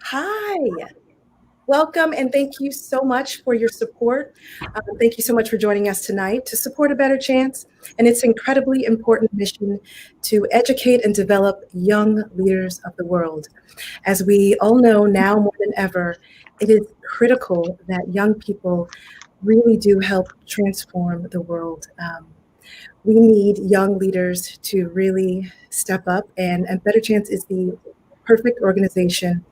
Hi, welcome, and thank you so much for your support. Thank you so much for joining us tonight to support A Better Chance and its incredibly important mission to educate and develop young leaders of the world. As we all know now more than ever, it is critical that young people really do help transform the world. We need young leaders to really step up, and Better Chance is the perfect organization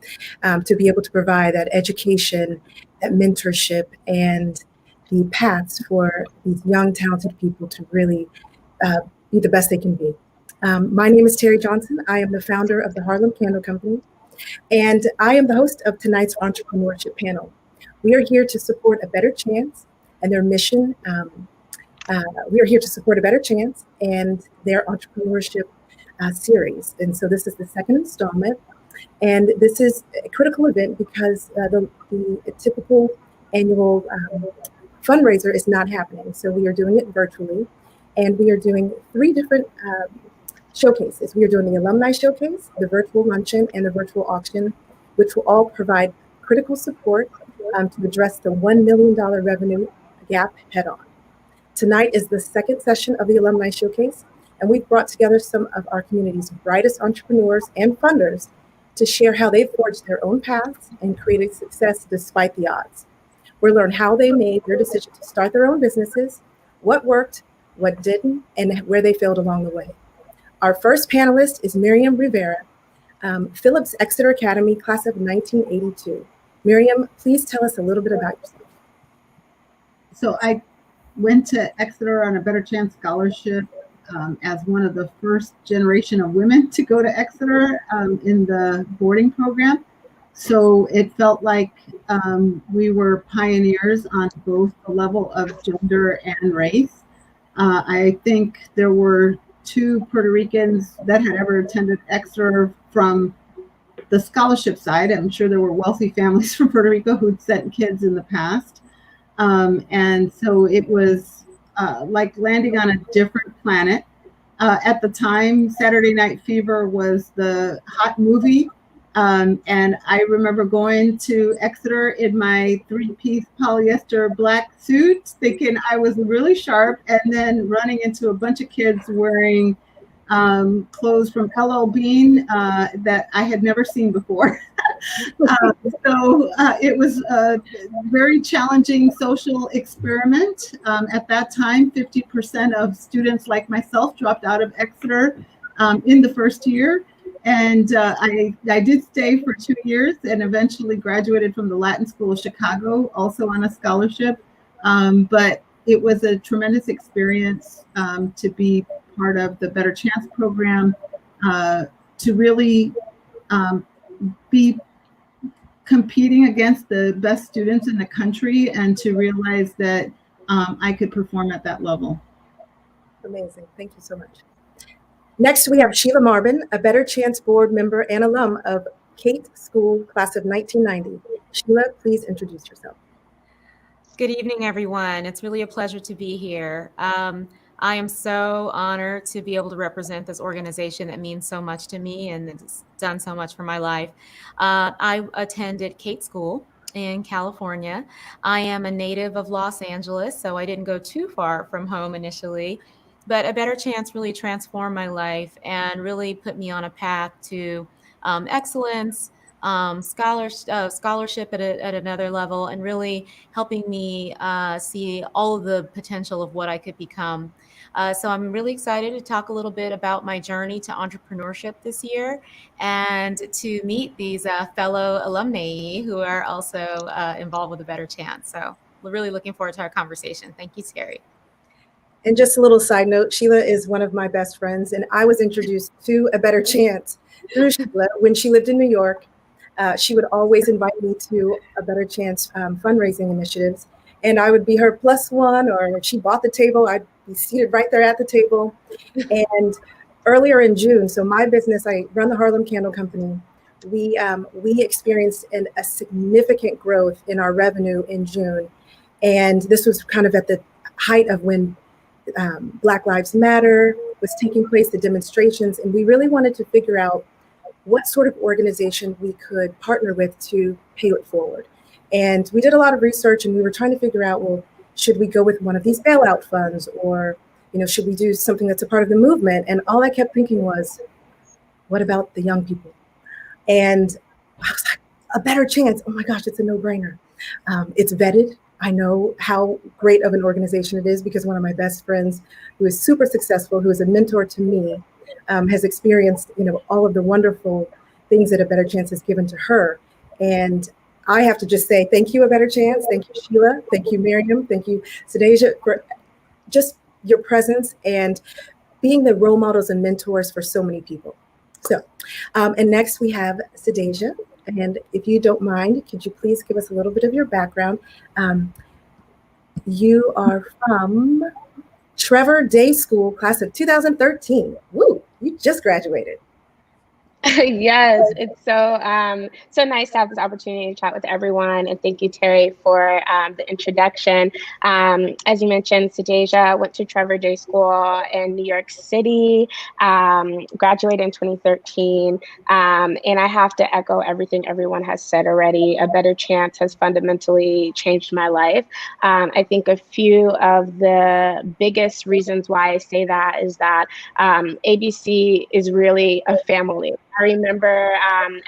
to be able to provide that education, that mentorship, and the paths for these young, talented people to really uh, be the best they can be. My name is Terry Johnson. I am the founder of the Harlem Candle Company, and I am the host of tonight's Entrepreneurship panel. We are here to support A Better Chance and their mission. We are here to support A Better Chance and their entrepreneurship series. And so this is the second installment. And this is a critical event because the typical annual fundraiser is not happening. So we are doing it virtually. And we are doing three different showcases. We are doing the Alumni Showcase, the virtual luncheon, and the virtual auction, which will all provide critical support to address the $1 million revenue gap head on. Tonight is the second session of the Alumni Showcase, and we've brought together some of our community's brightest entrepreneurs and funders to share how they forged their own paths and created success despite the odds. We'll learn how they made their decision to start their own businesses, what worked, what didn't, and where they failed along the way. Our first panelist is Miriam Rivera, Phillips Exeter Academy, class of 1982. Miriam, please tell us a little bit about yourself. So I went to Exeter on a Better Chance scholarship as one of the first generation of women to go to Exeter in the boarding program. So it felt like we were pioneers on both the level of gender and race. I think there were 2 Puerto Ricans that had ever attended Exeter from the scholarship side. I'm sure there were wealthy families from Puerto Rico who'd sent kids in the past. And so it was like landing on a different planet. At the time, Saturday Night Fever was the hot movie. And I remember going to Exeter in my 3-piece polyester black suit, thinking I was really sharp, and then running into a bunch of kids wearing clothes from LL Bean that I had never seen before. So it was a very challenging social experiment. At that time, 50% of students like myself dropped out of Exeter in the first year. And I did stay for 2 years and eventually graduated from the Latin School of Chicago, also on a scholarship. But it was a tremendous experience to be part of the Better Chance program, to really be competing against the best students in the country and to realize that I could perform at that level. Amazing. Thank you so much. Next, we have Sheila Marvin, a Better Chance board member and alum of Kate School, class of 1990. Sheila, please introduce yourself. Good evening, everyone. It's really a pleasure to be here. I am so honored to be able to represent this organization that means so much to me and it's done so much for my life. I attended Kate School in California. I am a native of Los Angeles, so I didn't go too far from home initially, but A Better Chance really transformed my life and really put me on a path to excellence, scholarship at another level, and really helping me see all of the potential of what I could become. So I'm really excited to talk a little bit about my journey to entrepreneurship this year and to meet these fellow alumni who are also involved with A Better Chance. So we're really looking forward to our conversation. Thank you, Terry. And just a little side note, Sheila is one of my best friends, and I was introduced to A Better Chance through Sheila when she lived in New York. She would always invite me to A Better Chance fundraising initiatives, and I would be her plus one, or if she bought the table, I'd be seated right there at the table. And earlier in June, so my business, I run the Harlem Candle Company. We experienced a significant growth in our revenue in June, and this was kind of at the height of when Black Lives Matter was taking place, the demonstrations, and we really wanted to figure out what sort of organization we could partner with to pay it forward. And we did a lot of research, and we were trying to figure out, well, should we go with one of these bailout funds, or should we do something that's a part of the movement? And all I kept thinking was, what about the young people? And I was like, A Better Chance. Oh my gosh, it's a no-brainer. It's vetted. I know how great of an organization it is because one of my best friends, who is super successful, who is a mentor to me, has experienced, all of the wonderful things that A Better Chance has given to her. And I have to just say, thank you, A Better Chance. Thank you, Sheila. Thank you, Miriam. Thank you, Sadeja, for just your presence and being the role models and mentors for so many people. So, and next we have Sadeja. And if you don't mind, could you please give us a little bit of your background? You are from Trevor Day School, class of 2013. Woo, you just graduated. Yes, it's so nice to have this opportunity to chat with everyone, and thank you, Terry, for the introduction. As you mentioned, Sadeja went to Trevor Day School in New York City, graduated in 2013, and I have to echo everything everyone has said already. A Better Chance has fundamentally changed my life. I think a few of the biggest reasons why I say that is that ABC is really a family. I remember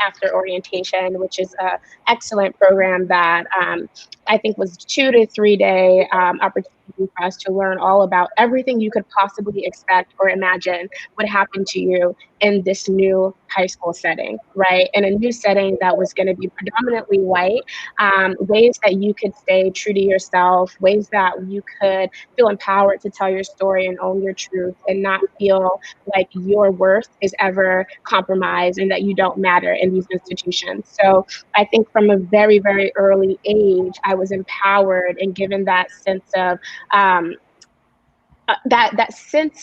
after orientation, which is an excellent program that I think was 2 to 3 day opportunity for us to learn all about everything you could possibly expect or imagine would happen to you in this new high school setting, right? In a new setting that was going to be predominantly white, ways that you could stay true to yourself, ways that you could feel empowered to tell your story and own your truth and not feel like your worth is ever compromised and that you don't matter in these institutions. So I think from a very, very early age, I was empowered and given that sense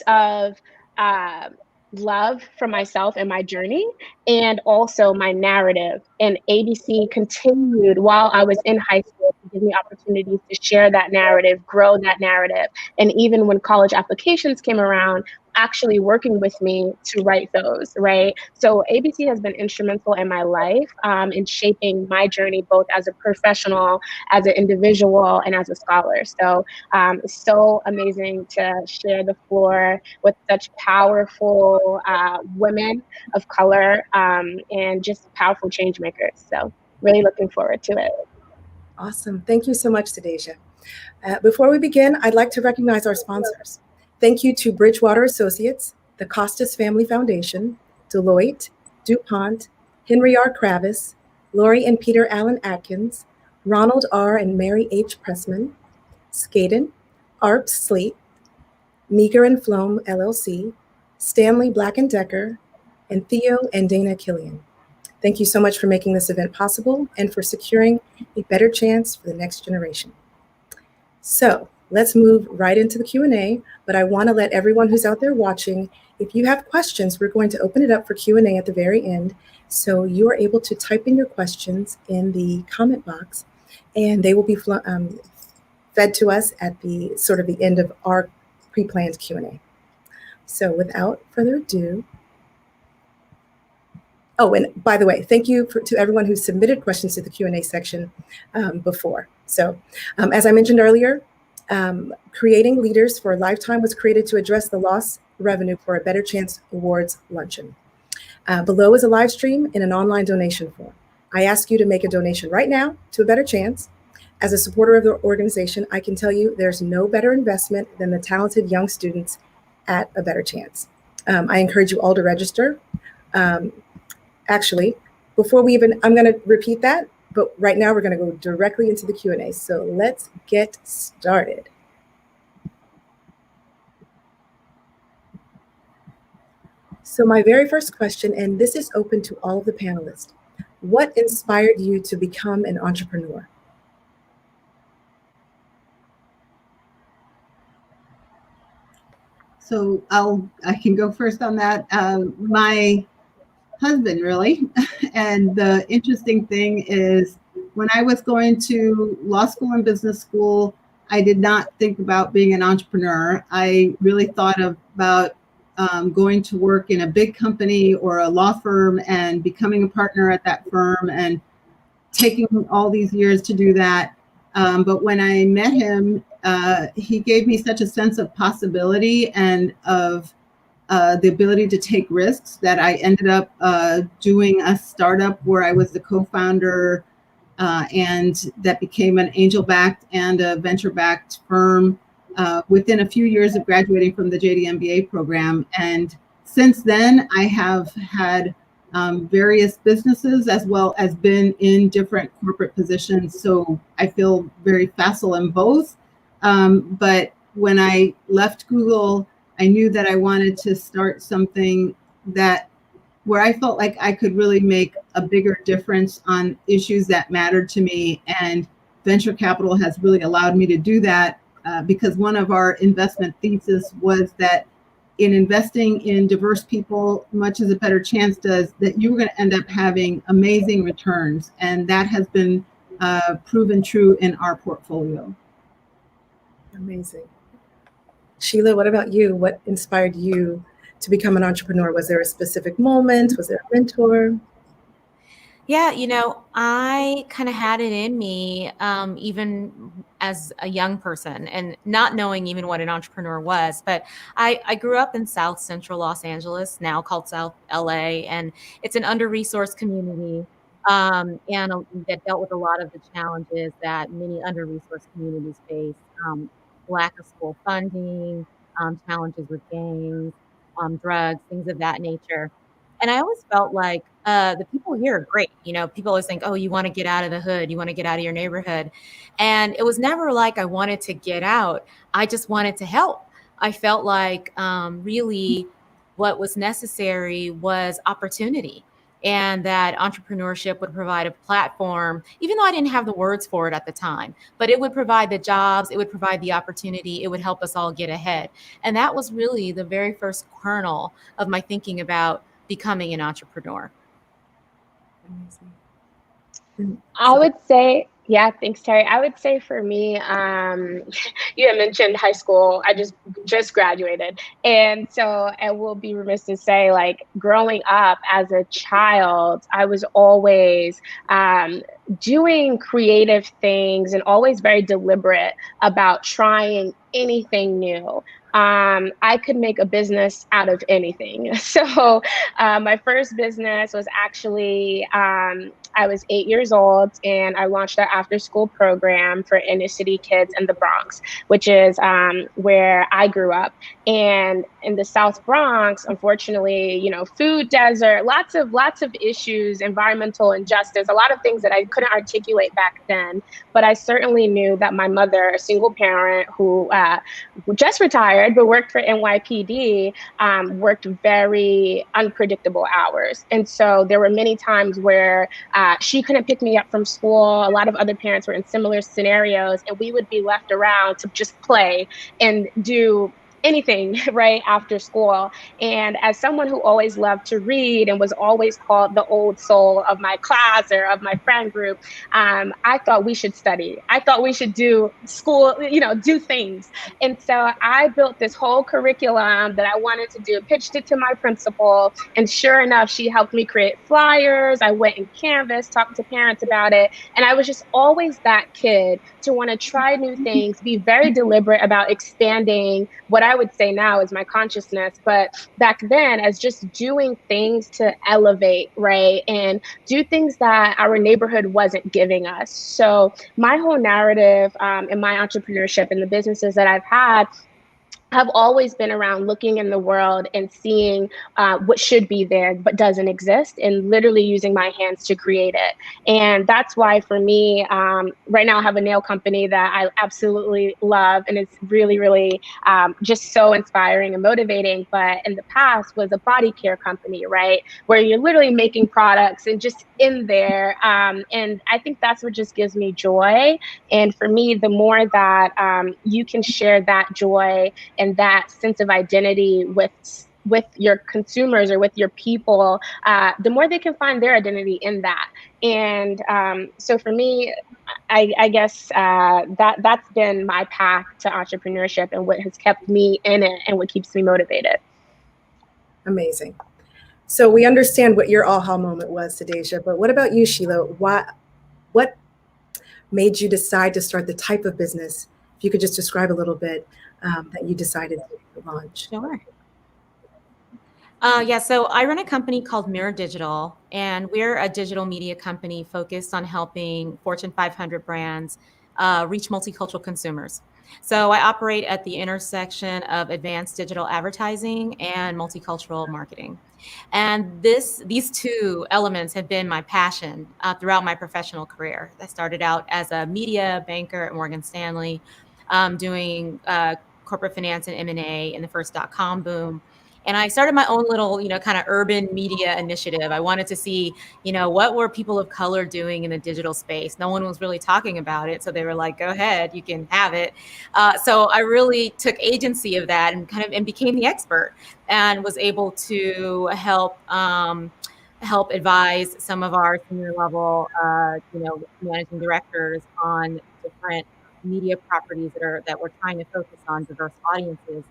of love for myself and my journey, and also my narrative. And ABC continued while I was in high school to give me opportunities to share that narrative, grow that narrative. And even when college applications came around, actually working with me to write those, right? So ABC has been instrumental in my life in shaping my journey, both as a professional, as an individual, and as a scholar. So it's so amazing to share the floor with such powerful women of color and just powerful change makers. So really looking forward to it. Awesome. Thank you so much, Sadeja. Before we begin, I'd like to recognize our sponsors. Thank you to Bridgewater Associates, the Costas Family Foundation, Deloitte, DuPont, Henry R. Kravis, Lori and Peter Allen Atkins, Ronald R. and Mary H. Pressman, Skaden, ARP Slate, Meager and Floam LLC, Stanley Black & Decker, and Theo and Dana Killian. Thank you so much for making this event possible and for securing a better chance for the next generation. So let's move right into the Q&A, but I want to let everyone who's out there watching, if you have questions, we're going to open it up for Q&A at the very end. So you are able to type in your questions in the comment box, and they will be fed to us at the sort of the end of our pre-planned Q&A. So without further ado, oh, and by the way, thank you to everyone who submitted questions to the Q&A section before. So as I mentioned earlier, Creating Leaders for a Lifetime was created to address the lost revenue for A Better Chance Awards Luncheon. Below is a live stream in an online donation form. I ask you to make a donation right now to A Better Chance. As a supporter of the organization, I can tell you there's no better investment than the talented young students at A Better Chance. I encourage you all to register. Actually, before we even, I'm going to repeat that, but right now we're going to go directly into the Q&A. So let's get started. So my very first question, and this is open to all of the panelists, what inspired you to become an entrepreneur? So I can go first on that. My husband, really. And the interesting thing is, when I was going to law school and business school, I did not think about being an entrepreneur. I really thought about going to work in a big company or a law firm and becoming a partner at that firm and taking all these years to do that. But when I met him, he gave me such a sense of possibility and of the ability to take risks that I ended up doing a startup where I was the co-founder, and that became an angel-backed and a venture-backed firm within a few years of graduating from the JD MBA program. And since then, I have had various businesses as well as been in different corporate positions. So I feel very facile in both. But when I left Google, I knew that I wanted to start something where I felt like I could really make a bigger difference on issues that mattered to me. And venture capital has really allowed me to do that because one of our investment thesis was that in investing in diverse people, much as A Better Chance does, that you were going to end up having amazing returns. And that has been proven true in our portfolio. Amazing. Sheila, what about you? What inspired you to become an entrepreneur? Was there a specific moment? Was there a mentor? Yeah, I kind of had it in me even as a young person and not knowing even what an entrepreneur was. But I grew up in South Central Los Angeles, now called South LA, and it's an under-resourced community and that dealt with a lot of the challenges that many under-resourced communities face. Lack of school funding, challenges with gangs, drugs, things of that nature. And I always felt like the people here are great. People always think, oh, you want to get out of the hood, you want to get out of your neighborhood. And it was never like I wanted to get out. I just wanted to help. I felt like really what was necessary was opportunity, and that entrepreneurship would provide a platform, even though I didn't have the words for it at the time, but it would provide the jobs, it would provide the opportunity, it would help us all get ahead. And that was really the very first kernel of my thinking about becoming an entrepreneur. I would say, yeah, thanks, Terry. I would say for me, you had mentioned high school. I just graduated. And so I will be remiss to say, like, growing up as a child, I was always doing creative things and always very deliberate about trying anything new. I could make a business out of anything. So my first business was actually, I was 8 years old and I launched our after school program for inner city kids in the Bronx, which is where I grew up. And in the South Bronx, unfortunately, food desert, lots of issues, environmental injustice, a lot of things that I couldn't articulate back then. But I certainly knew that my mother, a single parent who just retired but worked for NYPD, worked very unpredictable hours. And so there were many times where she couldn't pick me up from school. A lot of other parents were in similar scenarios, and we would be left around to just play and do anything right after school. And as someone who always loved to read and was always called the old soul of my class or of my friend group, I thought we should study. I thought we should do school, do things. And so I built this whole curriculum that I wanted to do, pitched it to my principal, and sure enough, she helped me create flyers. I went and canvassed, talked to parents about it. And I was just always that kid to want to try new things, be very deliberate about expanding what I would say now is my consciousness, but back then as just doing things to elevate, right? And do things that our neighborhood wasn't giving us. So my whole narrative in my entrepreneurship and the businesses that I've had have always been around looking in the world and seeing what should be there but doesn't exist, and literally using my hands to create it. And that's why for me, right now I have a nail company that I absolutely love, and it's really, really just so inspiring and motivating. But in the past was a body care company, right? Where you're literally making products and just in there. And I think that's what just gives me joy. And for me, the more that you can share that joy and that sense of identity with your consumers or with your people, the more they can find their identity in that. And so for me, I guess that's been my path to entrepreneurship and what has kept me in it and what keeps me motivated. Amazing. So we understand what your aha moment was, Sadeja, but what about you, Sheila? What made you decide to start the type of business? If you could just describe a little bit that you decided to launch. Sure. Yeah, so I run a company called Mirror Digital, and we're a digital media company focused on helping Fortune 500 brands reach multicultural consumers. So I operate at the intersection of advanced digital advertising and multicultural marketing. And these two elements have been my passion throughout my professional career. I started out as a media banker at Morgan Stanley, doing corporate finance and M&A in the first .com boom. And I started my own little, kind of urban media initiative. I wanted to see, what were people of color doing in the digital space? No one was really talking about it. So they were like, go ahead, you can have it. So I really took agency of that and became the expert and was able to help advise some of our senior level, managing directors on different media properties that we're trying to focus on diverse audiences.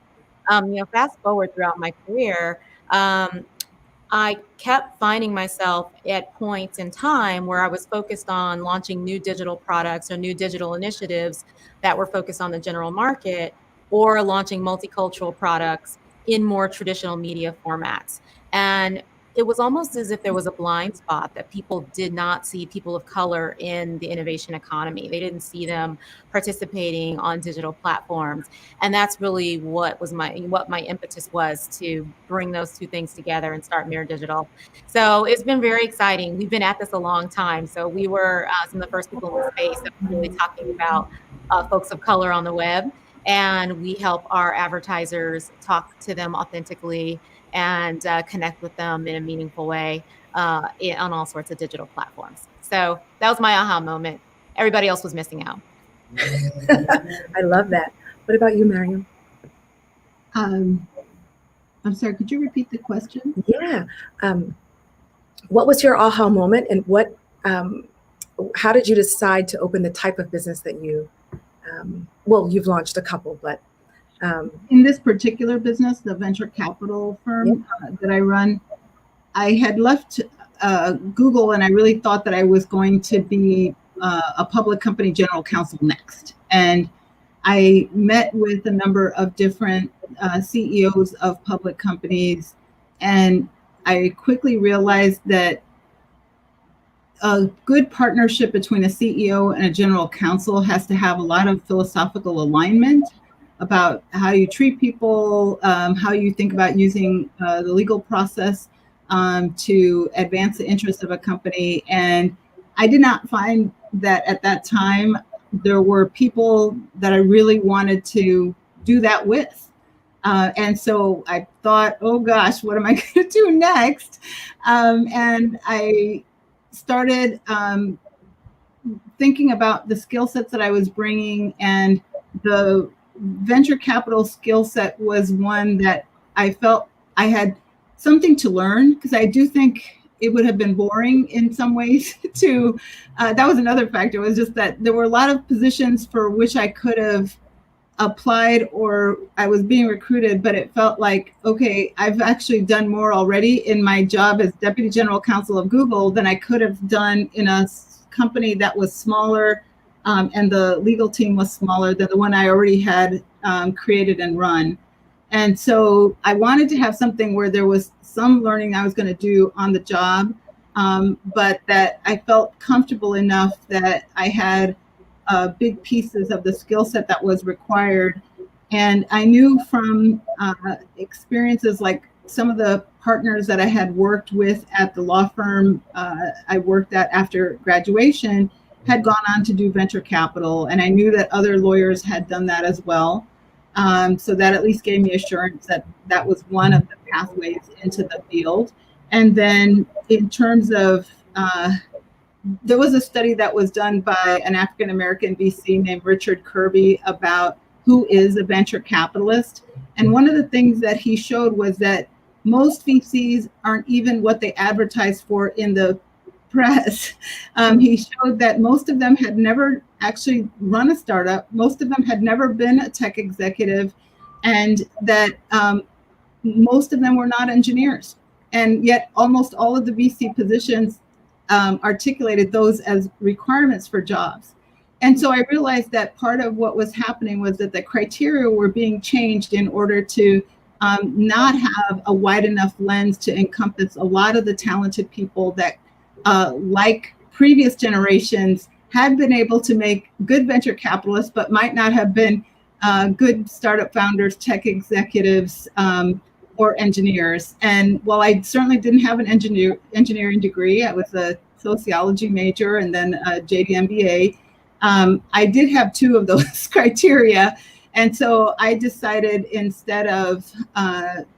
Fast forward throughout my career, I kept finding myself at points in time where I was focused on launching new digital products or new digital initiatives that were focused on the general market, or launching multicultural products in more traditional media formats. And it was almost as if there was a blind spot that people did not see people of color in the innovation economy. They didn't see them participating on digital platforms. And that's really what my impetus was, to bring those two things together and start Mirror Digital. So it's been very exciting. We've been at this a long time. So we were some of the first people in the space that were really talking about folks of color on the web. And we help our advertisers talk to them authentically and connect with them in a meaningful way on all sorts of digital platforms. So that was my aha moment. Everybody else was missing out. I love that. What about you, Miriam? I'm sorry, could you repeat the question? Yeah. What was your aha moment, and how did you decide to open the type of business that you've launched a couple, but in this particular business, the venture capital firm that I run, I had left Google, and I really thought that I was going to be a public company general counsel next. And I met with a number of different CEOs of public companies, and I quickly realized that a good partnership between a CEO and a general counsel has to have a lot of philosophical alignment about how you treat people, how you think about using the legal process to advance the interests of a company. And I did not find that at that time there were people that I really wanted to do that with. And so I thought, oh gosh, what am I going to do next? And I started thinking about the skill sets that I was bringing, and the venture capital skill set was one that I felt I had something to learn, because I do think it would have been boring in some ways to, that was another factor, was just that there were a lot of positions for which I could have applied or I was being recruited, but it felt like, okay, I've actually done more already in my job as Deputy General Counsel of Google than I could have done in a company that was smaller, and the legal team was smaller than the one I already had created and run. And so I wanted to have something where there was some learning I was going to do on the job, but that I felt comfortable enough that I had big pieces of the skill set that was required And I knew from experiences like some of the partners that I had worked with at the law firm I worked at after graduation had gone on to do venture capital. And I knew that other lawyers had done that as well. So that at least gave me assurance that that was one of the pathways into the field. And then in terms of, there was a study that was done by an African-American VC named Richard Kirby about who is a venture capitalist. And one of the things that he showed was that most VCs aren't even what they advertise for in the press. He showed that most of them had never actually run a startup. Most of them had never been a tech executive, and that most of them were not engineers. And yet almost all of the VC positions articulated those as requirements for jobs. And so I realized that part of what was happening was that the criteria were being changed in order to not have a wide enough lens to encompass a lot of the talented people that, like previous generations, had been able to make good venture capitalists, but might not have been good startup founders, tech executives, or engineers. And while I certainly didn't have an engineering degree, I was a sociology major and then a JD MBA. I did have two of those criteria. And so I decided, instead of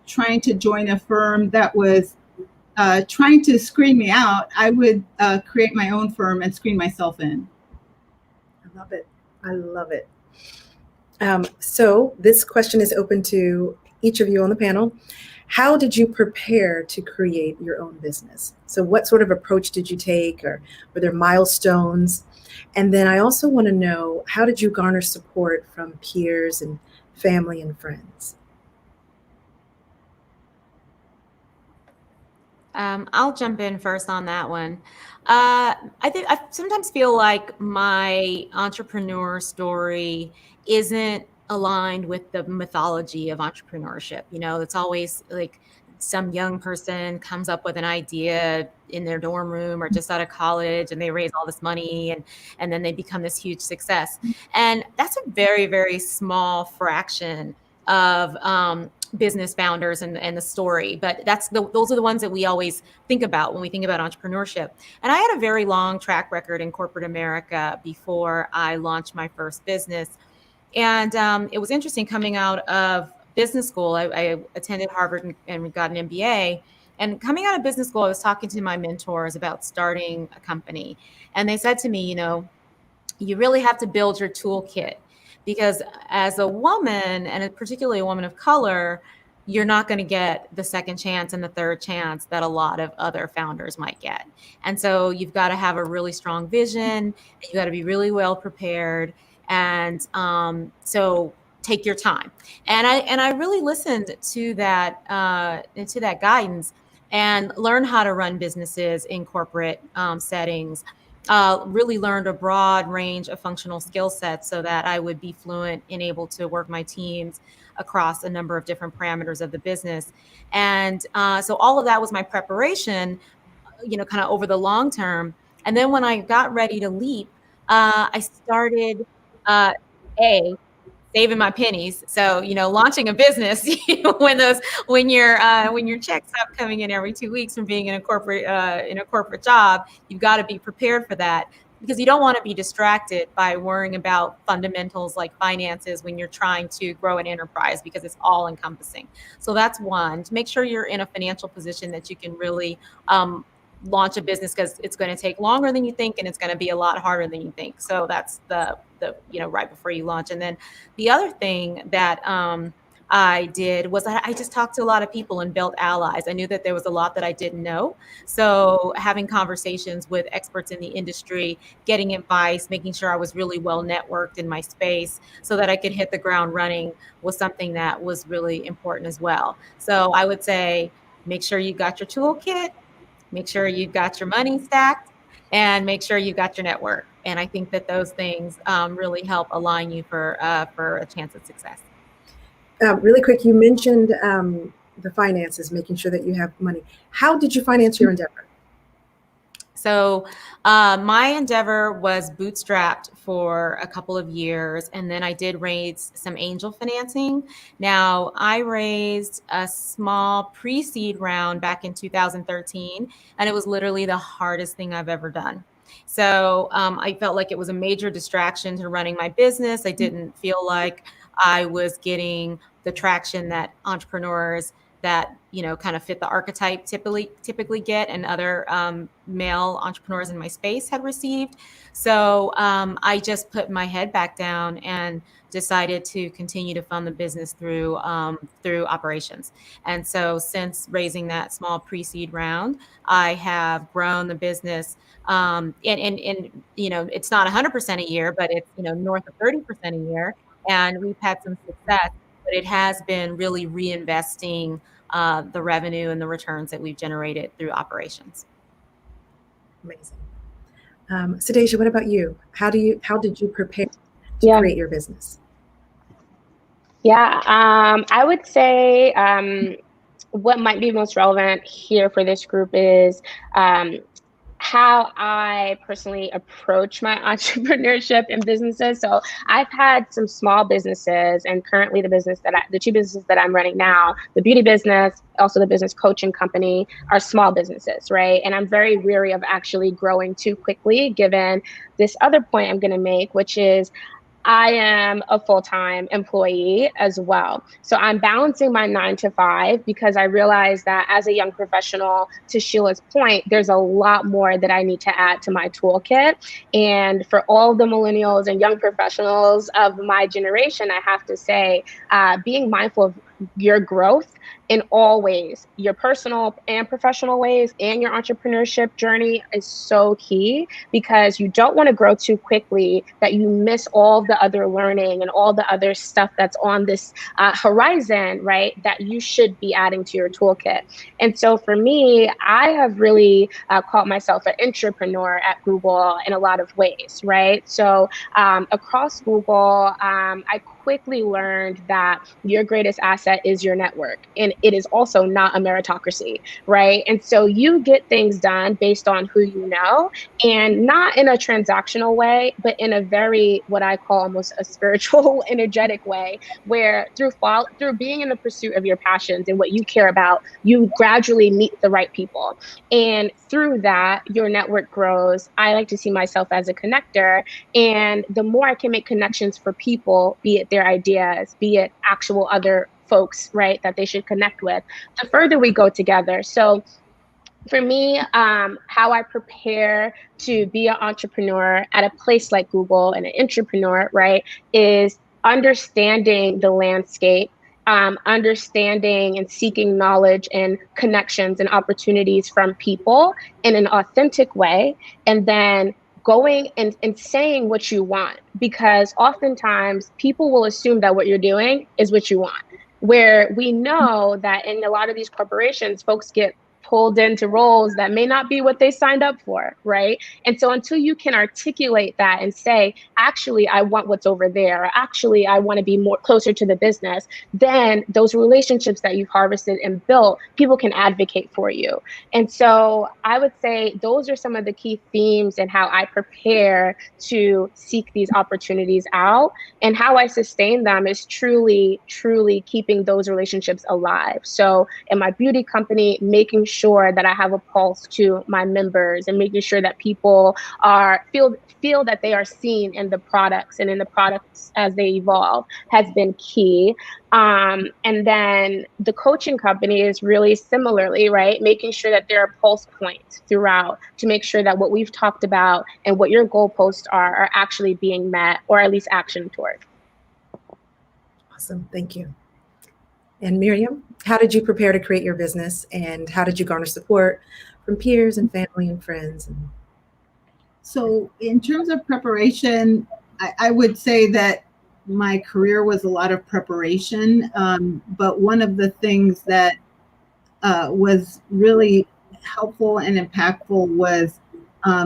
trying to join a firm that was trying to screen me out, I would create my own firm and screen myself in. I love it. I love it. So this question is open to each of you on the panel. How did you prepare to create your own business? So what sort of approach did you take, or were there milestones? And then I also want to know, how did you garner support from peers and family and friends? I'll jump in first on that one. I think I sometimes feel like my entrepreneur story isn't aligned with the mythology of entrepreneurship. You know, it's always like some young person comes up with an idea in their dorm room or just out of college, and they raise all this money, and then they become this huge success. And that's a very, very small fraction of business founders and the story, but those are the ones that we always think about when we think about entrepreneurship. And I had a very long track record in corporate America before I launched my first business. And it was interesting coming out of business school. I attended Harvard and got an MBA. And coming out of business school, I was talking to my mentors about starting a company. And they said to me, you know, you really have to build your toolkit, because as a woman, and particularly a woman of color, you're not going to get the second chance and the third chance that a lot of other founders might get. And so you've got to have a really strong vision. You got to be really well prepared. And so take your time. And I really listened to that guidance and learned how to run businesses in corporate settings. Really learned a broad range of functional skill sets so that I would be fluent and able to work my teams across a number of different parameters of the business. And so all of that was my preparation, you know, kind of over the long term. And then when I got ready to leap, I started saving my pennies. So, you know, launching a business, when your checks stop coming in every 2 weeks from being in a corporate job, you've got to be prepared for that, because you don't want to be distracted by worrying about fundamentals like finances when you're trying to grow an enterprise, because it's all encompassing. So that's one, to make sure you're in a financial position that you can really launch a business, because it's going to take longer than you think, and it's going to be a lot harder than you think. So that's the right before you launch. And then the other thing that I did was I just talked to a lot of people and built allies. I knew that there was a lot that I didn't know. So having conversations with experts in the industry, getting advice, making sure I was really well networked in my space so that I could hit the ground running was something that was really important as well. So I would say, make sure you got your toolkit, make sure you've got your money stacked, and make sure you've got your network. And I think that those things really help align you for a chance at success. Really quick, you mentioned the finances, making sure that you have money. How did you finance your endeavor? So my endeavor was bootstrapped for a couple of years, and then I did raise some angel financing. Now, I raised a small pre-seed round back in 2013, and it was literally the hardest thing I've ever done. So I felt like it was a major distraction to running my business. I didn't feel like I was getting the traction that entrepreneurs that, you know, kind of fit the archetype typically get, and other male entrepreneurs in my space had received. So I just put my head back down and decided to continue to fund the business through operations. And so since raising that small pre-seed round, I have grown the business. And you know, it's not 100% a year, but it's, you know, north of 30% a year, and we've had some success. But it has been really reinvesting the revenue and the returns that we've generated through operations. Amazing. Sadeja, what about you? How did you prepare to create your business? Yeah, I would say what might be most relevant here for this group is how I personally approach my entrepreneurship and businesses. So I've had some small businesses, and currently the two businesses that I'm running now, the beauty business, also the business coaching company, are small businesses, right? And I'm very weary of actually growing too quickly, given this other point I'm going to make, which is I am a full-time employee as well. So I'm balancing my 9 to 5 because I realize that as a young professional, to Sheila's point, there's a lot more that I need to add to my toolkit. And for all the millennials and young professionals of my generation, I have to say, being mindful of your growth in all ways, your personal and professional ways, and your entrepreneurship journey is so key, because you don't want to grow too quickly that you miss all the other learning and all the other stuff that's on this horizon, right, that you should be adding to your toolkit. And so for me, I have really called myself an intrapreneur at Google in a lot of ways, right? So across Google, I quickly learned that your greatest asset is your network. And it is also not a meritocracy, right? And so you get things done based on who you know, and not in a transactional way, but in a very, what I call almost a spiritual, energetic way, where through being in the pursuit of your passions and what you care about, you gradually meet the right people. And through that, your network grows. I like to see myself as a connector. And the more I can make connections for people, be it their ideas, be it actual other folks, right, that they should connect with, the further we go together. So for me, how I prepare to be an entrepreneur at a place like Google and an intrapreneur, right, is understanding the landscape, understanding and seeking knowledge and connections and opportunities from people in an authentic way, and then going and saying what you want, because oftentimes people will assume that what you're doing is what you want, where we know that in a lot of these corporations, folks get pulled into roles that may not be what they signed up for, right? And so until you can articulate that and say, actually, I want what's over there, or actually, I want to be more closer to the business, then those relationships that you've harvested and built, people can advocate for you. And so I would say those are some of the key themes and how I prepare to seek these opportunities out. And how I sustain them is truly, truly keeping those relationships alive. So in my beauty company, making sure that I have a pulse to my members and making sure that people feel that they are seen in the products and in the products as they evolve has been key. And then the coaching company is really similarly, right? Making sure that there are pulse points throughout to make sure that what we've talked about and what your goalposts are actually being met, or at least action toward. Awesome, thank you. And Miriam, how did you prepare to create your business, and how did you garner support from peers and family and friends? So in terms of preparation, I would say that my career was a lot of preparation. But one of the things that was really helpful and impactful was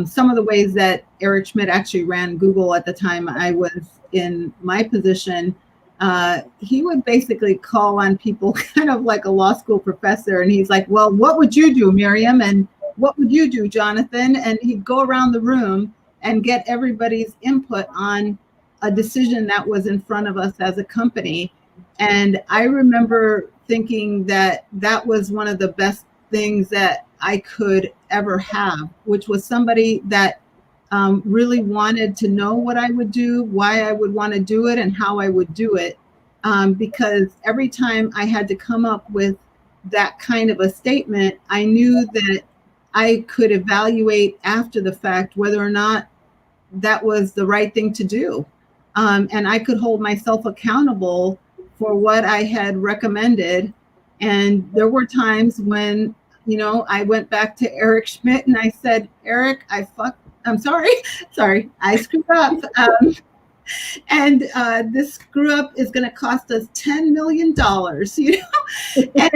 some of the ways that Eric Schmidt actually ran Google at the time I was in my position. He would basically call on people kind of like a law school professor. And he's like, well, what would you do, Miriam? And what would you do, Jonathan? And he'd go around the room and get everybody's input on a decision that was in front of us as a company. And I remember thinking that that was one of the best things that I could ever have, which was somebody that really wanted to know what I would do, why I would want to do it, and how I would do it. Because every time I had to come up with that kind of a statement, I knew that I could evaluate after the fact whether or not that was the right thing to do. And I could hold myself accountable for what I had recommended. And there were times when, you know, I went back to Eric Schmidt and I said, Eric, I'm sorry, I screwed up. And this screw up is going to cost us $10 million, you know?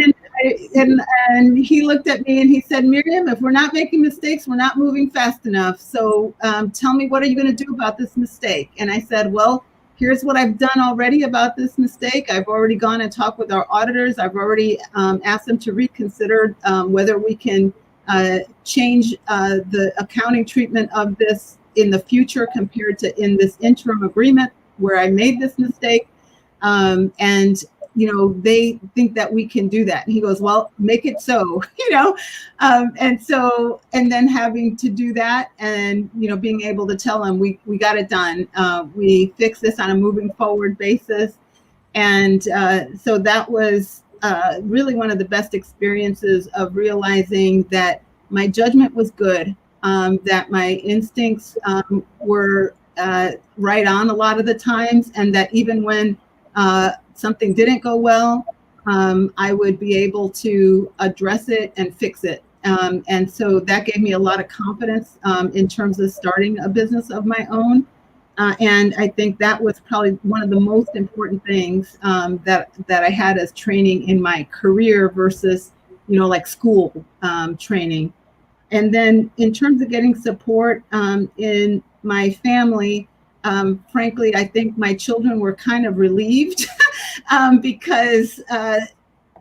And he looked at me and he said, Miriam, if we're not making mistakes, we're not moving fast enough. So tell me, what are you going to do about this mistake? And I said, well, here's what I've done already about this mistake. I've already gone and talked with our auditors. I've already asked them to reconsider whether we can change the accounting treatment of this in the future compared to in this interim agreement where I made this mistake. And, you know, they think that we can do that. And he goes, well, make it so, you know. And then having to do that and, you know, being able to tell him we got it done. We fixed this on a moving forward basis. And so that was really one of the best experiences of realizing that my judgment was good, that my instincts were right on a lot of the times, and that even when something didn't go well, I would be able to address it and fix it. And so that gave me a lot of confidence in terms of starting a business of my own. And I think that was probably one of the most important things that I had as training in my career versus, you know, like school training. And then in terms of getting support in my family, frankly, I think my children were kind of relieved because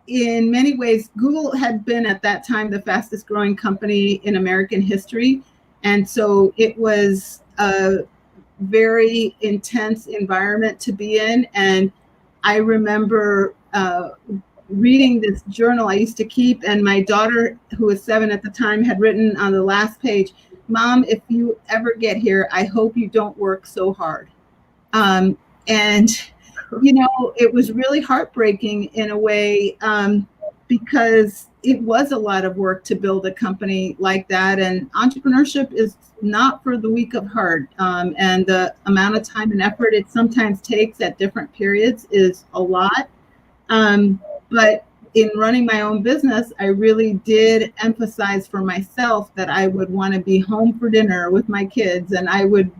in many ways, Google had been at that time the fastest growing company in American history. And so it was a very intense environment to be in. And I remember reading this journal I used to keep, and my daughter, who was 7 at the time, had written on the last page, Mom, if you ever get here, I hope you don't work so hard. And, you know, it was really heartbreaking in a way because it was a lot of work to build a company like that. And entrepreneurship is not for the weak of heart. And the amount of time and effort it sometimes takes at different periods is a lot. But in running my own business, I really did emphasize for myself that I would want to be home for dinner with my kids, and I would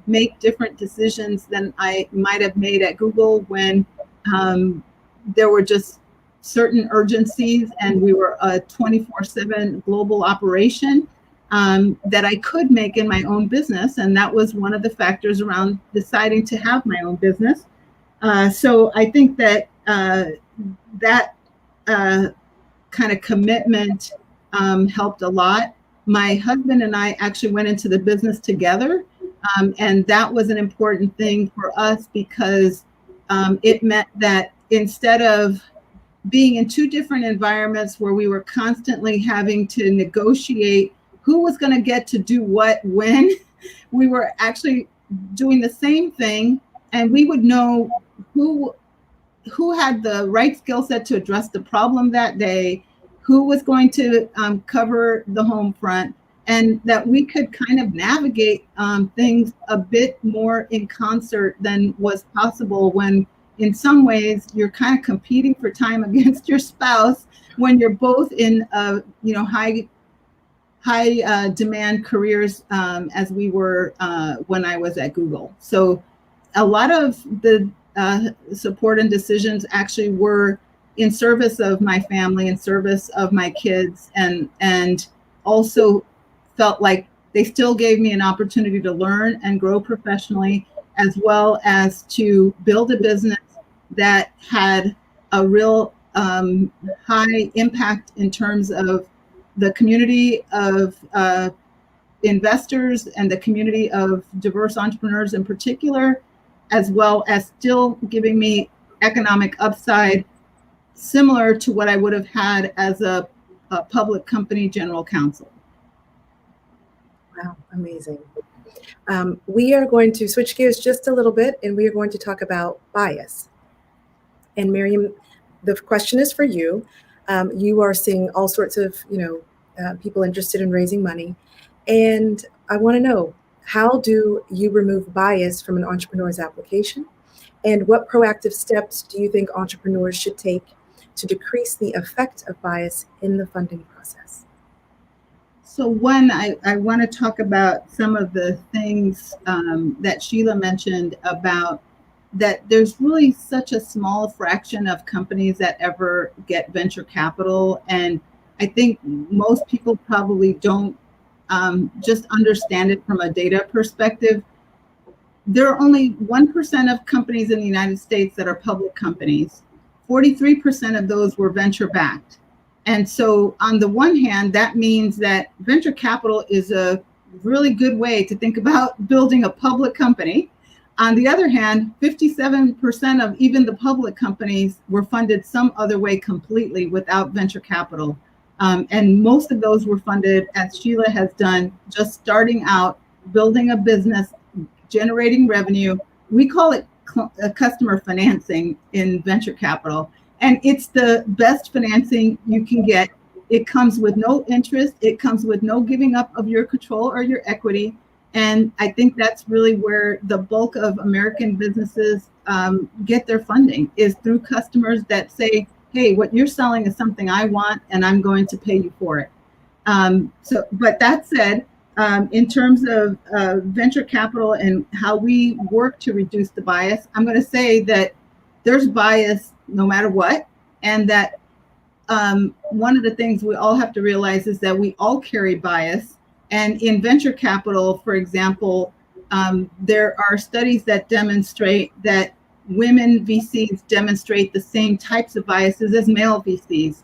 make different decisions than I might have made at Google when there were just certain urgencies and we were a 24/7 global operation that I could make in my own business. And that was one of the factors around deciding to have my own business. So I think that that kind of commitment helped a lot. My husband and I actually went into the business together. And that was an important thing for us because it meant that instead of being in two different environments where we were constantly having to negotiate who was going to get to do what when, we were actually doing the same thing, and we would know who had the right skill set to address the problem that day, who was going to cover the home front, and that we could kind of navigate things a bit more in concert than was possible when in some ways you're kind of competing for time against your spouse when you're both in high demand careers as we were when I was at Google. So a lot of the support and decisions actually were in service of my family, in service of my kids, and also felt like they still gave me an opportunity to learn and grow professionally, as well as to build a business that had a real high impact in terms of the community of investors and the community of diverse entrepreneurs in particular, as well as still giving me economic upside similar to what I would have had as a public company general counsel. Wow, amazing. We are going to switch gears just a little bit, and we are going to talk about bias. And Miriam, the question is for you. You are seeing all sorts of, people interested in raising money. And I want to know, how do you remove bias from an entrepreneur's application? And what proactive steps do you think entrepreneurs should take to decrease the effect of bias in the funding process? So one, I want to talk about some of the things that Sheila mentioned about that there's really such a small fraction of companies that ever get venture capital. And I think most people probably don't just understand it from a data perspective. There are only 1% of companies in the United States that are public companies. 43% of those were venture backed. And so on the one hand, that means that venture capital is a really good way to think about building a public company. On the other hand, 57% of even the public companies were funded some other way completely without venture capital. And most of those were funded, as Sheila has done, just starting out, building a business, generating revenue. We call it customer financing in venture capital. And it's the best financing you can get. It comes with no interest. It comes with no giving up of your control or your equity. And I think that's really where the bulk of American businesses get their funding, is through customers that say, hey, what you're selling is something I want, and I'm going to pay you for it. But that said, in terms of venture capital and how we work to reduce the bias, I'm going to say that there's bias no matter what. And that one of the things we all have to realize is that we all carry bias. And in venture capital, for example, there are studies that demonstrate that women VCs demonstrate the same types of biases as male VCs.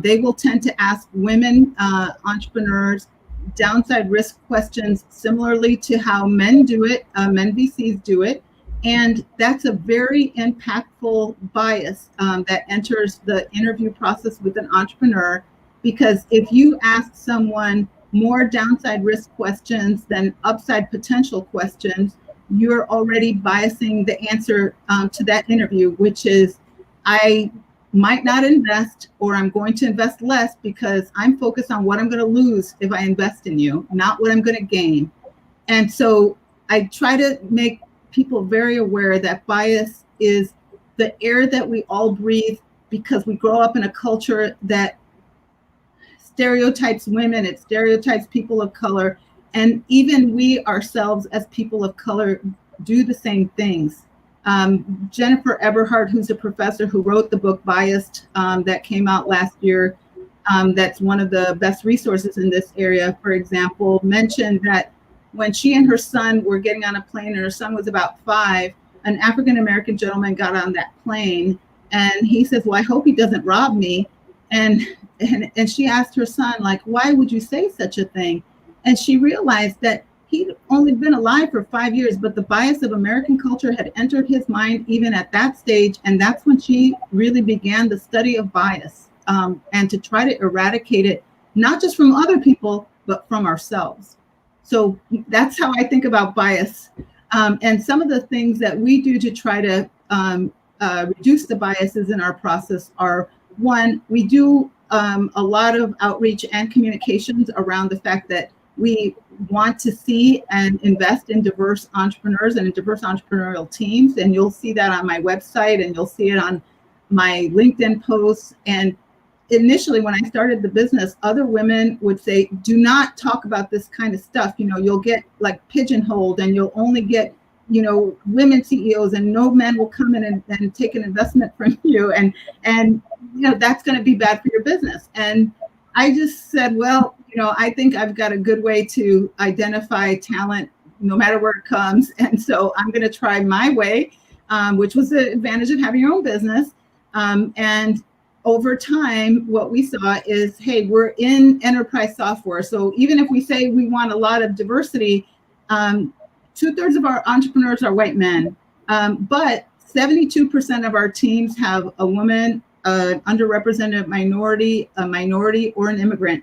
They will tend to ask women entrepreneurs downside risk questions similarly to how men do it, men VCs do it. And that's a very impactful bias that enters the interview process with an entrepreneur, because if you ask someone more downside risk questions than upside potential questions, you're already biasing the answer to that interview, which is, I might not invest, or I'm going to invest less because I'm focused on what I'm going to lose if I invest in you, not what I'm going to gain. And so I try to make people very aware that bias is the air that we all breathe, because we grow up in a culture that stereotypes women, it stereotypes people of color, and even we ourselves as people of color do the same things. Jennifer Eberhardt, who's a professor who wrote the book Biased that came out last year, that's one of the best resources in this area, for example, mentioned that when she and her son were getting on a plane, and her son was about 5, an African-American gentleman got on that plane, and he says, well, I hope he doesn't rob me. And she asked her son, like, why would you say such a thing? And she realized that he'd only been alive for 5 years, but the bias of American culture had entered his mind even at that stage. And that's when she really began the study of bias and to try to eradicate it, not just from other people, but from ourselves. So that's how I think about bias. And some of the things that we do to try to reduce the biases in our process are, one, we do a lot of outreach and communications around the fact that we want to see and invest in diverse entrepreneurs and in diverse entrepreneurial teams. And you'll see that on my website, and you'll see it on my LinkedIn posts. And initially, when I started the business, other women would say, do not talk about this kind of stuff. You know, you'll get like pigeonholed, and you'll only get, you know, women CEOs, and no men will come in and take an investment from you. And you know, that's going to be bad for your business. And I just said, well, you know, I think I've got a good way to identify talent no matter where it comes. And so I'm going to try my way, which was the advantage of having your own business. And over time, what we saw is, hey, we're in enterprise software. So even if we say we want a lot of diversity, 2/3 of our entrepreneurs are white men, but 72% of our teams have a woman, an underrepresented minority, a minority, or an immigrant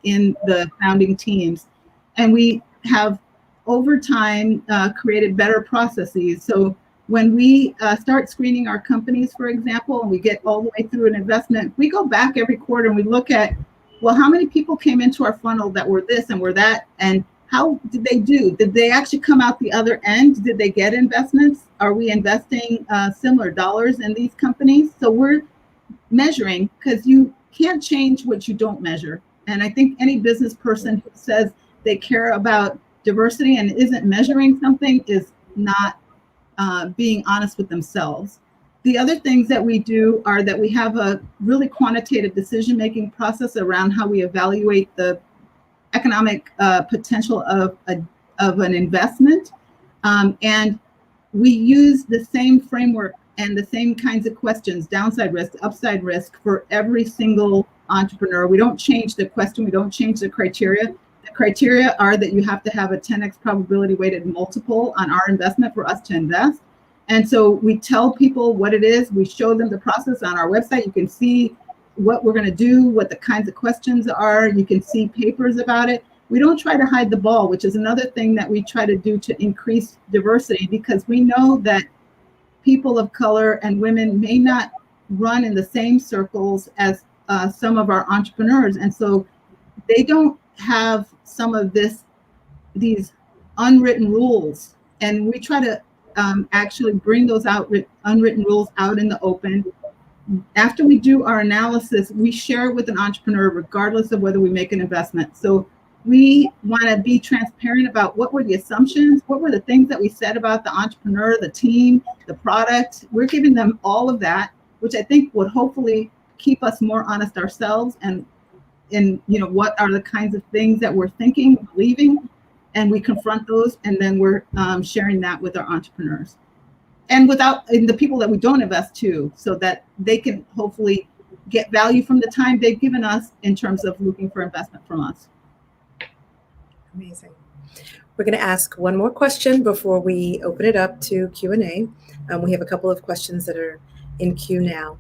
in the founding teams. And we have, over time, created better processes. So when we start screening our companies, for example, and we get all the way through an investment, we go back every quarter and we look at, well, how many people came into our funnel that were this and were that, and how did they do? Did they actually come out the other end? Did they get investments? Are we investing similar dollars in these companies? So we're measuring, because you can't change what you don't measure. And I think any business person who says they care about diversity and isn't measuring something is not being honest with themselves. The other things that we do are that we have a really quantitative decision-making process around how we evaluate the economic potential of an investment. And we use the same framework and the same kinds of questions, downside risk, upside risk, for every single entrepreneur. We don't change the question, we don't change the criteria. The criteria are that you have to have a 10x probability weighted multiple on our investment for us to invest. And so we tell people what it is, we show them the process on our website. You can see what we're going to do, what the kinds of questions are. You can see papers about it. We don't try to hide the ball, which is another thing that we try to do to increase diversity, because we know that people of color and women may not run in the same circles as some of our entrepreneurs. And so they don't have some of these unwritten rules. And we try to actually bring those unwritten rules out in the open. After we do our analysis, we share it with an entrepreneur, regardless of whether we make an investment. So we want to be transparent about what were the assumptions, what were the things that we said about the entrepreneur, the team, the product. We're giving them all of that, which I think would hopefully keep us more honest ourselves, and what are the kinds of things that we're thinking, believing, and we confront those, and then we're sharing that with our entrepreneurs. And the people that we don't invest to, so that they can hopefully get value from the time they've given us in terms of looking for investment from us. Amazing. We're going to ask one more question before we open it up to Q&A. We have a couple of questions that are in queue now,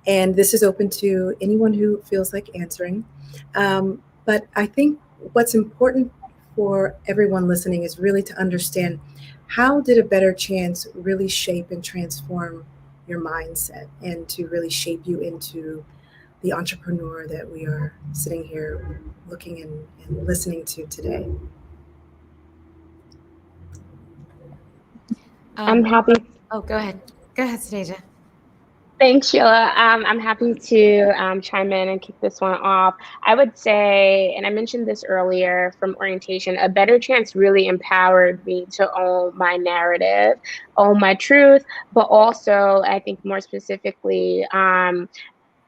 and this is open to anyone who feels like answering. But I think what's important for everyone listening is really to understand, how did a better chance really shape and transform your mindset, and to really shape you into the entrepreneur that we are sitting here looking and listening to today? I'm happy. Oh, go ahead. Go ahead, Sadeja. Thanks, Sheila. I'm happy to chime in and kick this one off. I would say, and I mentioned this earlier from orientation, a better chance really empowered me to own my narrative, own my truth, but also, I think more specifically,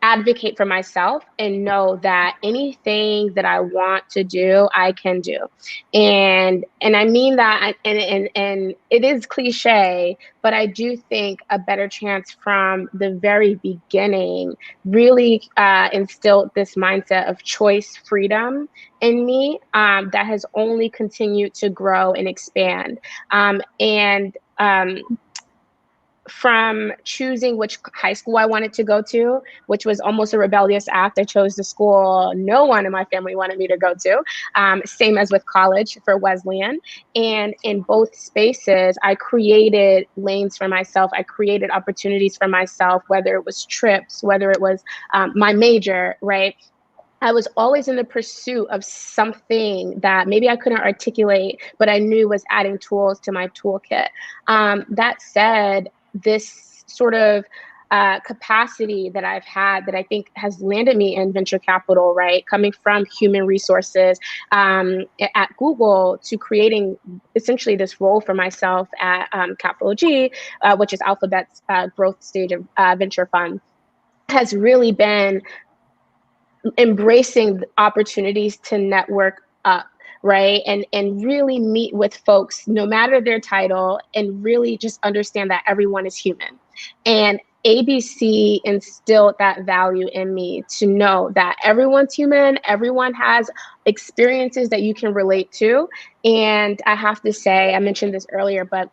advocate for myself and know that anything that I want to do, I can do. And I mean that, and it is cliche, but I do think a better chance from the very beginning really instilled this mindset of choice freedom in me that has only continued to grow and expand. From choosing which high school I wanted to go to, which was almost a rebellious act. I chose the school no one in my family wanted me to go to. Same as with college for Wesleyan. And in both spaces, I created lanes for myself. I created opportunities for myself, whether it was trips, whether it was my major, right? I was always in the pursuit of something that maybe I couldn't articulate, but I knew was adding tools to my toolkit. That said, this sort of capacity that I've had that I think has landed me in venture capital, right? Coming from human resources at Google to creating essentially this role for myself at Capital G, which is Alphabet's growth stage of venture fund, has really been embracing opportunities to network up, right? And really meet with folks, no matter their title, and really just understand that everyone is human. And ABC instilled that value in me to know that everyone's human, everyone has experiences that you can relate to. And I have to say, I mentioned this earlier, but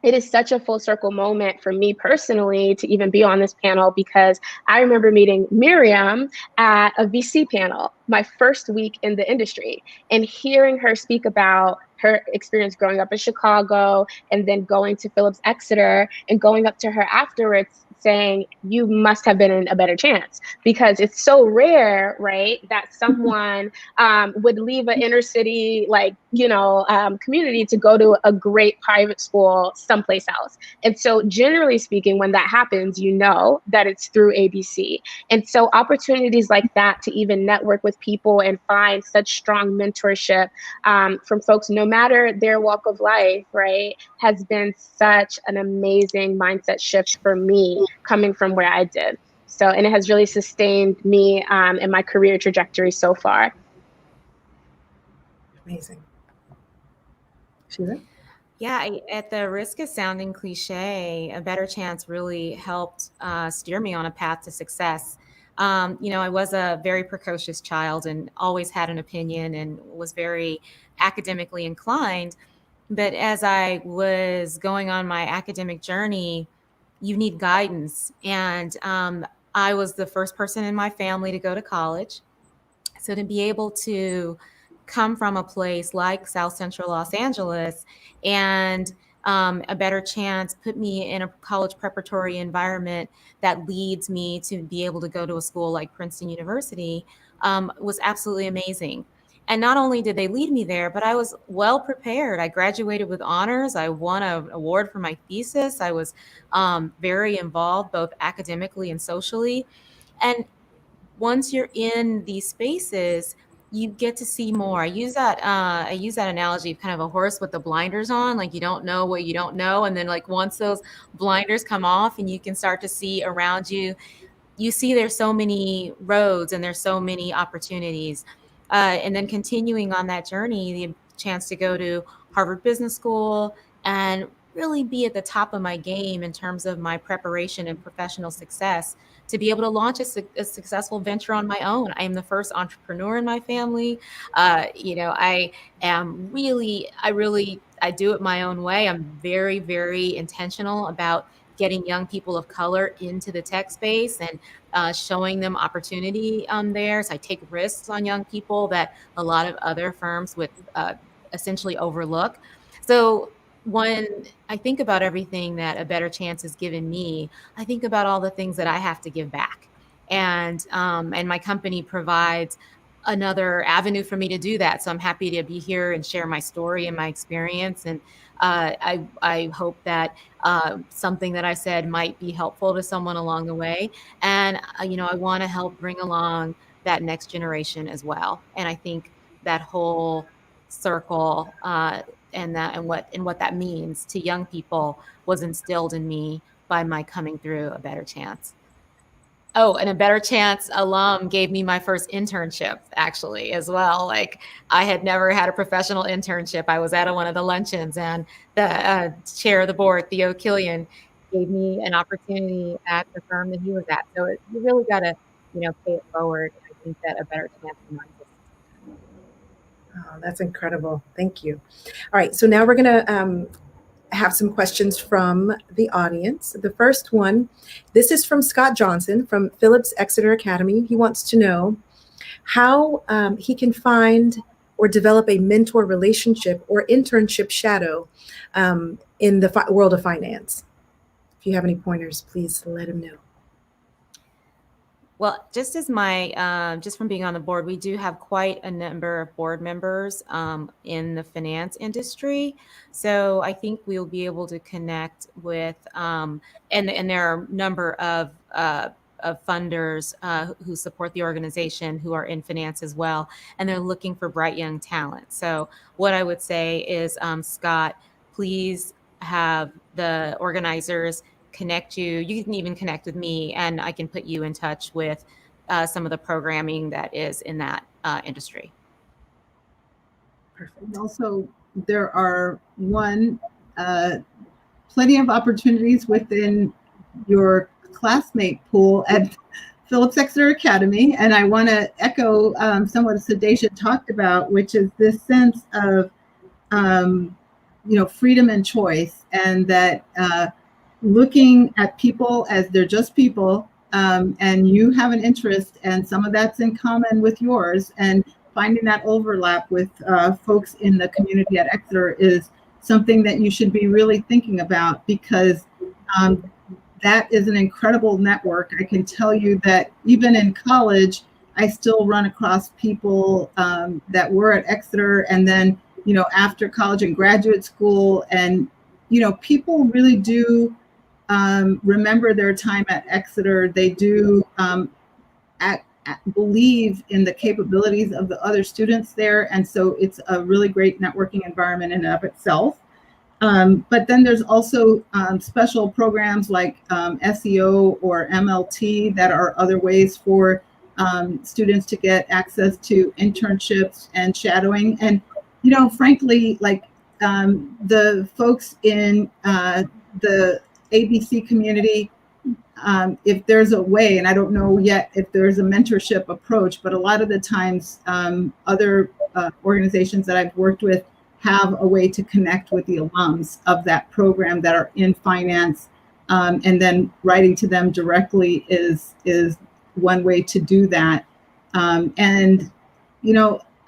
it is such a full circle moment for me personally to even be on this panel, because I remember meeting Miriam at a VC panel my first week in the industry and hearing her speak about her experience growing up in Chicago and then going to Phillips Exeter, and going up to her afterwards saying, you must have been in a better chance, because it's so rare, right, that someone would leave an inner city, like, community to go to a great private school someplace else. And so generally speaking, when that happens, you know that it's through ABC. And so opportunities like that to even network with people and find such strong mentorship from folks, no matter their walk of life, right, has been such an amazing mindset shift for me coming from where I did. So, and it has really sustained me in my career trajectory so far. Amazing. Sheila? Yeah, at the risk of sounding cliche, A Better Chance really helped steer me on a path to success. I was a very precocious child and always had an opinion and was very academically inclined. But as I was going on my academic journey, you need guidance. And I was the first person in my family to go to college. So to be able to come from a place like South Central Los Angeles and A Better Chance put me in a college preparatory environment that leads me to be able to go to a school like Princeton University was absolutely amazing. And not only did they lead me there, but I was well prepared. I graduated with honors. I won an award for my thesis. I was very involved both academically and socially. And once you're in these spaces, you get to see more. I use that analogy of kind of a horse with the blinders on, like you don't know what you don't know. And then like once those blinders come off and you can start to see around you, you see there's so many roads and there's so many opportunities. And then continuing on that journey, the chance to go to Harvard Business School and really be at the top of my game in terms of my preparation and professional success to be able to launch a successful venture on my own. I am the first entrepreneur in my family. I am really, I do it my own way. I'm very, very intentional about getting young people of color into the tech space and showing them opportunity there. So I take risks on young people that a lot of other firms would essentially overlook. So when I think about everything that A Better Chance has given me, I think about all the things that I have to give back. And my company provides another avenue for me to do that. So I'm happy to be here and share my story and my experience. And I hope that something that I said might be helpful to someone along the way. And, I want to help bring along that next generation as well. And I think that whole circle and what that means to young people was instilled in me by my coming through A Better Chance. Oh, and A Better Chance alum gave me my first internship actually as well. Like I had never had a professional internship. I was at one of the luncheons and the chair of the board, Theo Killian, gave me an opportunity at the firm that he was at. So you really got to, pay it forward. I think that A Better Chance reminds us. Oh, that's incredible. Thank you. All right. So now we're going to have some questions from the audience. The first one, this is from Scott Johnson from Phillips Exeter Academy. He wants to know how he can find or develop a mentor relationship or internship shadow in the world of finance. If you have any pointers, please let him know. Well, just as just from being on the board, we do have quite a number of board members in the finance industry. So I think we'll be able to connect with, and there are a number of funders who support the organization who are in finance as well, and they're looking for bright young talent. So what I would say is, Scott, please have the organizers connect you. You can even connect with me and I can put you in touch with some of the programming that is in that industry. Perfect. And also, there are plenty of opportunities within your classmate pool at Phillips Exeter Academy, and I want to echo some what Sadeja talked about, which is this sense of freedom and choice, and that looking at people as they're just people, and you have an interest, and some of that's in common with yours, and finding that overlap with folks in the community at Exeter is something that you should be really thinking about, because that is an incredible network. I can tell you that even in college, I still run across people that were at Exeter, and then, after college and graduate school, and, people really do remember their time at Exeter. They do believe in the capabilities of the other students there. And so it's a really great networking environment in and of itself. But then there's also special programs like SEO or MLT that are other ways for students to get access to internships and shadowing. And, frankly, like the folks in the ABC community, if there's a way, and I don't know yet if there's a mentorship approach, but a lot of the times other organizations that I've worked with have a way to connect with the alums of that program that are in finance, and then writing to them directly is one way to do that. And,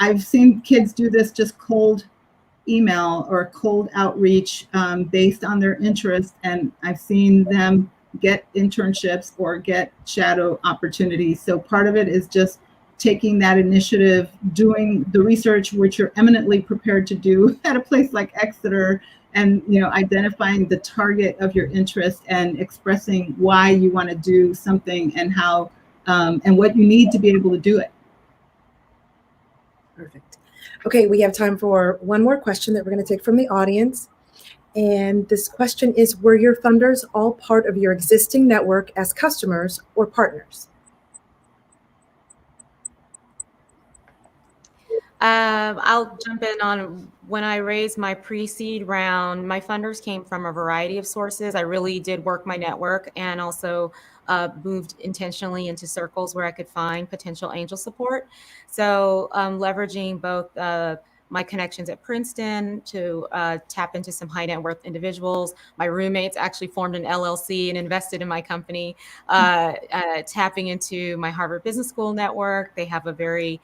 I've seen kids do this just cold email or cold outreach based on their interest, and I've seen them get internships or get shadow opportunities. So part of it is just taking that initiative, doing the research, which you're eminently prepared to do at a place like Exeter, and identifying the target of your interest and expressing why you want to do something and how and what you need to be able to do it. Perfect. Okay, we have time for one more question that we're going to take from the audience. And this question is, were your funders all part of your existing network as customers or partners? I'll jump in on when I raised my pre-seed round. My funders came from a variety of sources. I really did work my network, and also moved intentionally into circles where I could find potential angel support. So leveraging both my connections at Princeton to tap into some high net worth individuals. My roommates actually formed an LLC and invested in my company. Tapping into my Harvard Business School network. They have a very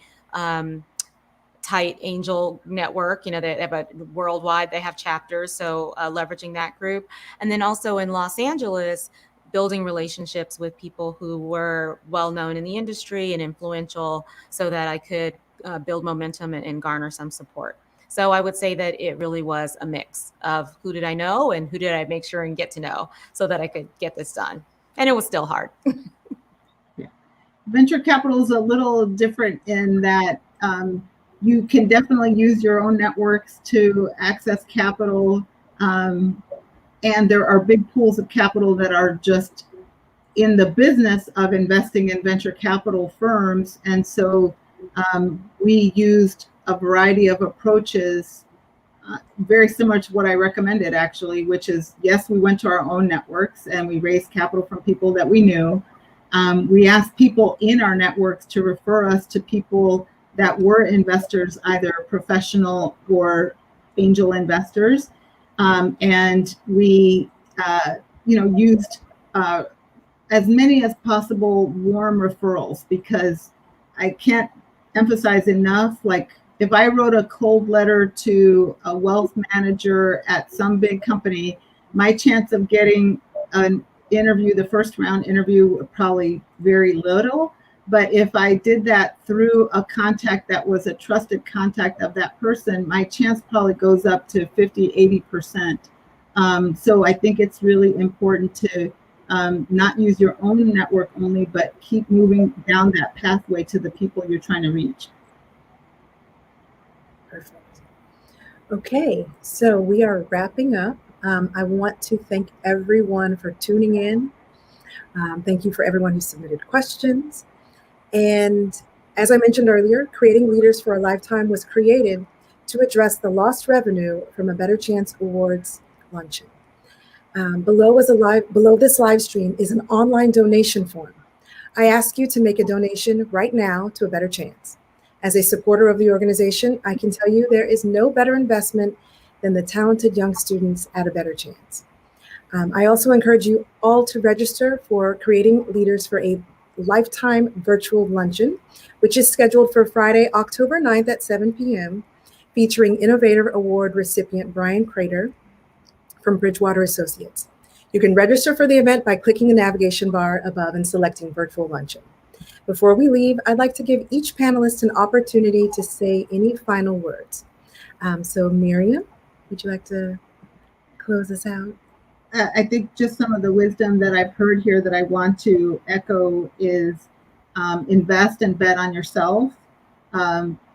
tight angel network. They have a worldwide, they have chapters. So leveraging that group. And then also in Los Angeles, building relationships with people who were well-known in the industry and influential, so that I could build momentum and garner some support. So I would say that it really was a mix of who did I know and who did I make sure and get to know so that I could get this done. And it was still hard. Yeah. Venture capital is a little different in that you can definitely use your own networks to access capital. And there are big pools of capital that are just in the business of investing in venture capital firms. And so we used a variety of approaches, very similar to what I recommended, actually, which is, yes, we went to our own networks and we raised capital from people that we knew. We asked people in our networks to refer us to people that were investors, either professional or angel investors. And we, used as many as possible warm referrals, because I can't emphasize enough, like if I wrote a cold letter to a wealth manager at some big company, my chance of getting an interview, the first round interview, probably very little. But if I did that through a contact that was a trusted contact of that person, my chance probably goes up to 50, 80%. So I think it's really important to not use your own network only, but keep moving down that pathway to the people you're trying to reach. Perfect. Okay, so we are wrapping up. I want to thank everyone for tuning in. Thank you for everyone who submitted questions. And as I mentioned earlier, Creating Leaders for a Lifetime was created to address the lost revenue from a Better Chance Awards luncheon. Below this live stream is an online donation form. I ask you to make a donation right now to A Better Chance. As a supporter of the organization, I can tell you there is no better investment than the talented young students at A Better Chance. I also encourage you all to register for Creating Leaders for a Lifetime Virtual Luncheon, which is scheduled for Friday, October 9th at 7 p.m., featuring Innovator Award recipient Brian Crater from Bridgewater Associates. You can register for the event by clicking the navigation bar above and selecting Virtual Luncheon. Before we leave, I'd like to give each panelist an opportunity to say any final words. So Miriam, would you like to close us out? I think just some of the wisdom that I've heard here that I want to echo is invest and bet on yourself.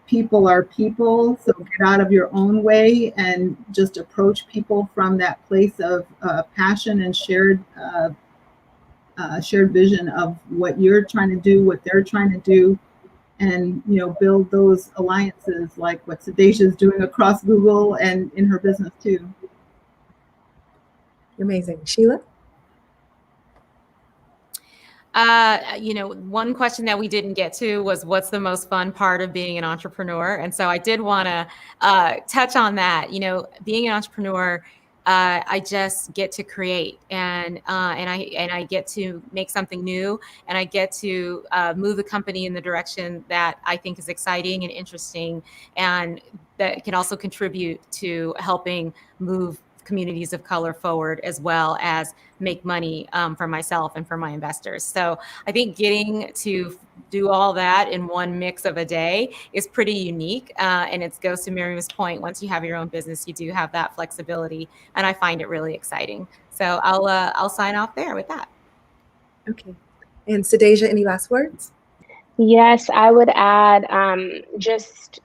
People are people, so get out of your own way and just approach people from that place of passion and shared vision of what you're trying to do, what they're trying to do, and build those alliances like what Sadeja is doing across Google and in her business too. Amazing. Sheila? One question that we didn't get to was what's the most fun part of being an entrepreneur? And so I did want to touch on that. Being an entrepreneur, I just get to create and I get to make something new, and I get to move the company in the direction that I think is exciting and interesting, and that can also contribute to helping move communities of color forward, as well as make money for myself and for my investors. So I think getting to do all that in one mix of a day is pretty unique. And it goes to Miriam's point, once you have your own business, you do have that flexibility, and I find it really exciting. So I'll sign off there with that. Okay. And Sadeja, any last words? Yes, I would add just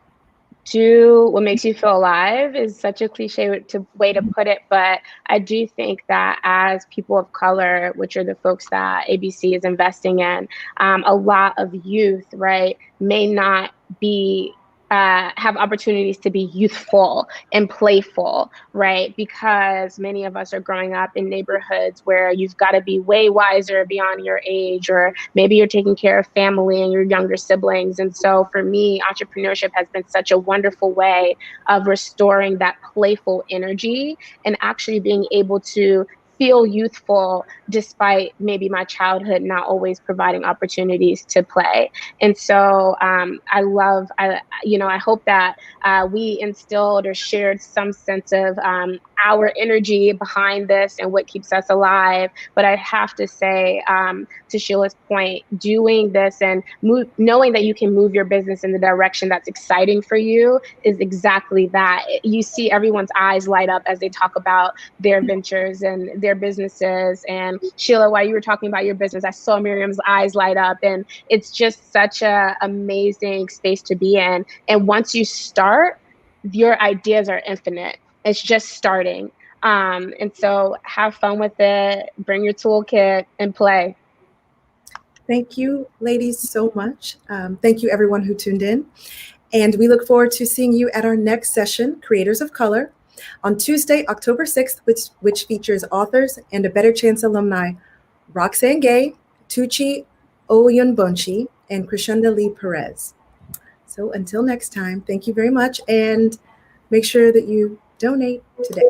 do what makes you feel alive is such a cliche way to put it, but I do think that as people of color, which are the folks that ABC is investing in, a lot of youth, right, may not be have opportunities to be youthful and playful, right? Because many of us are growing up in neighborhoods where you've got to be way wiser beyond your age, or maybe you're taking care of family and your younger siblings. And so for me, entrepreneurship has been such a wonderful way of restoring that playful energy and actually being able to feel youthful despite maybe my childhood not always providing opportunities to play. And so I hope that we instilled or shared some sense of our energy behind this and what keeps us alive. But I have to say, to Sheila's point, doing this and knowing that you can move your business in the direction that's exciting for you is exactly that. You see everyone's eyes light up as they talk about their ventures and their businesses. And Sheila, while you were talking about your business, I saw Miriam's eyes light up, and it's just such an amazing space to be in. And once you start, your ideas are infinite. It's just starting. And so have fun with it, bring your toolkit and play. Thank you, ladies, so much. Thank you, everyone who tuned in. And we look forward to seeing you at our next session, Creators of Color, on Tuesday, October 6th, which features authors and A Better Chance alumni Roxanne Gay, Tucci Oyunbonchi, and Krishanda Lee Perez. So until next time, thank you very much, and make sure that you donate today.